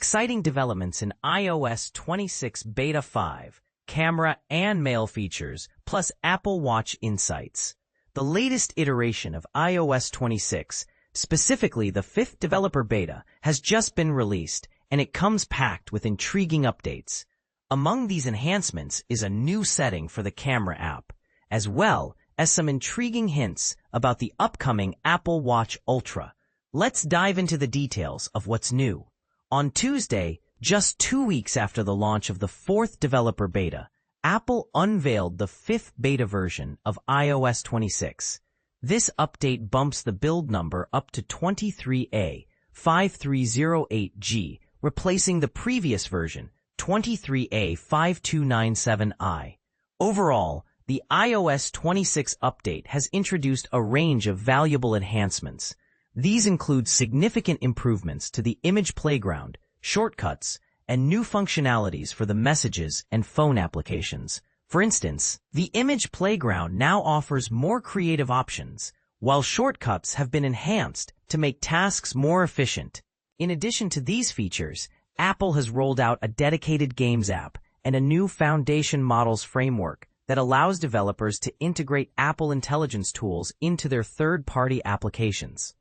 Exciting developments in iOS 26 Beta 5, camera and mail features, plus Apple Watch insights. The latest iteration of iOS 26, specifically the 5th developer beta, has just been released, and it comes packed with intriguing updates. Among these enhancements is a new setting for the camera app, as well as some intriguing hints about the upcoming Apple Watch Ultra. Let's dive into the details of what's new. On Tuesday, just 2 weeks after the launch of the 4th developer beta, Apple unveiled the 5th beta version of iOS 26. This update bumps the build number up to 23A5308G, replacing the previous version, 23A5297I. Overall, the iOS 26 update has introduced a range of valuable enhancements. These include significant improvements to the image playground, shortcuts, and new functionalities for the messages and phone applications. For instance, the image playground now offers more creative options, while shortcuts have been enhanced to make tasks more efficient. In addition to these features, Apple has rolled out a dedicated Games app and a new Foundation Models framework that allows developers to integrate Apple Intelligence tools into their third-party applications.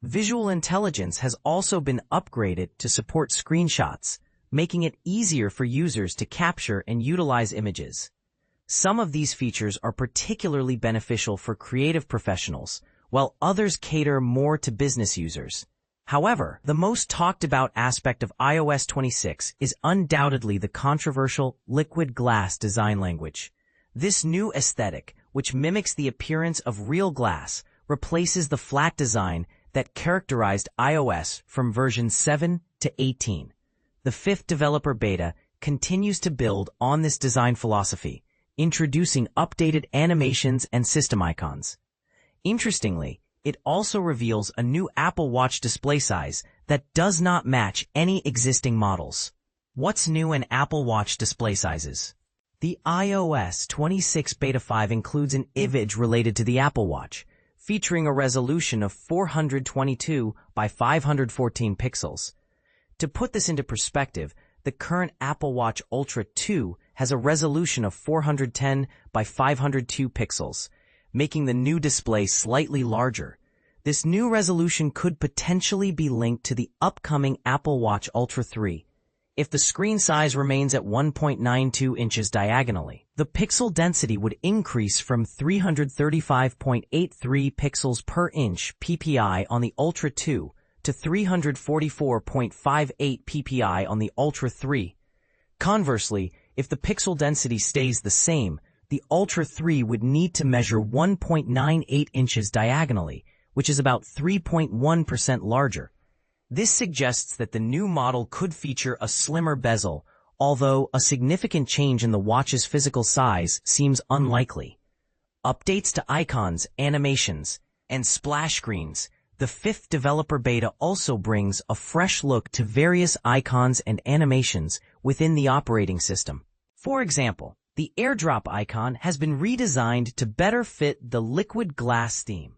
Visual Intelligence has also been upgraded to support screenshots, making it easier for users to capture and utilize images. Some of these features are particularly beneficial for creative professionals, while others cater more to business users. However, the most talked about aspect of iOS 26 is undoubtedly the controversial liquid glass design language. This new aesthetic, which mimics the appearance of real glass, replaces the flat design that characterized iOS from version 7 to 18. The 5th developer beta continues to build on this design philosophy, introducing updated animations and system icons. Interestingly, it also reveals a new Apple Watch display size that does not match any existing models. What's new in Apple Watch display sizes? The iOS 26 Beta 5 includes an image related to the Apple Watch, featuring a resolution of 422 by 514 pixels. To put this into perspective, the current Apple Watch Ultra 2 has a resolution of 410 by 502 pixels, making the new display slightly larger. This new resolution could potentially be linked to the upcoming Apple Watch Ultra 3. If the screen size remains at 1.92 inches diagonally, the pixel density would increase from 335.83 pixels per inch ppi on the Ultra 2 to 344.58 ppi on the Ultra 3. Conversely, if the pixel density stays the same, the Ultra 3 would need to measure 1.98 inches diagonally, which is about 3.1% larger. This suggests that the new model could feature a slimmer bezel, although a significant change in the watch's physical size seems unlikely. Updates to icons, animations, and splash screens. The 5th developer beta also brings a fresh look to various icons and animations within the operating system. For example, the AirDrop icon has been redesigned to better fit the liquid glass theme.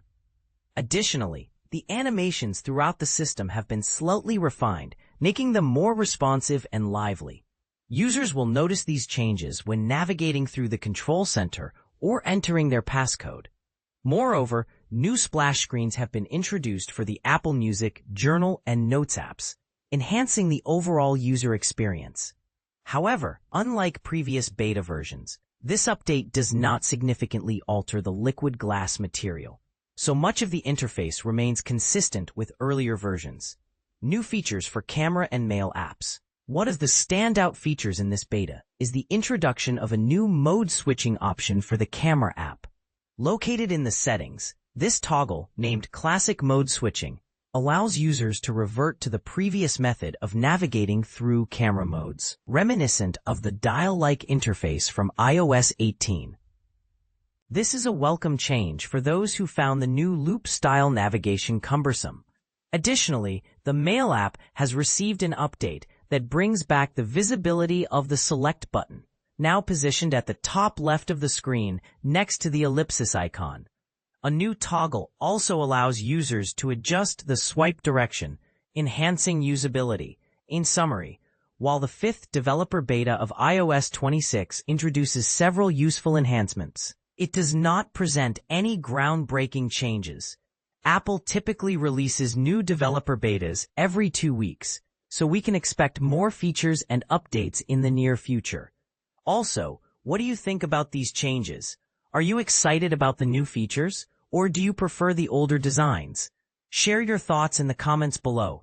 Additionally, the animations throughout the system have been slightly refined, making them more responsive and lively. Users will notice these changes when navigating through the control center or entering their passcode. Moreover, new splash screens have been introduced for the Apple Music, Journal, and Notes apps, enhancing the overall user experience. However, unlike previous beta versions, this update does not significantly alter the liquid glass material, so much of the interface remains consistent with earlier versions. New features for camera and mail apps. One of the standout features in this beta is the introduction of a new mode switching option for the camera app. Located in the settings, this toggle, named Classic Mode Switching, allows users to revert to the previous method of navigating through camera modes, reminiscent of the dial-like interface from iOS 18. This is a welcome change for those who found the new loop-style navigation cumbersome. Additionally, the Mail app has received an update that brings back the visibility of the Select button, now positioned at the top left of the screen next to the ellipsis icon. A new toggle also allows users to adjust the swipe direction, enhancing usability In summary, while the fifth developer beta of iOS 26 introduces several useful enhancements, it does not present any groundbreaking changes. Apple typically releases new developer betas every 2 weeks, so we can expect more features and updates in the near future. Also, what do you think about these changes? Are you excited about the new features, or do you prefer the older designs? Share your thoughts in the comments below.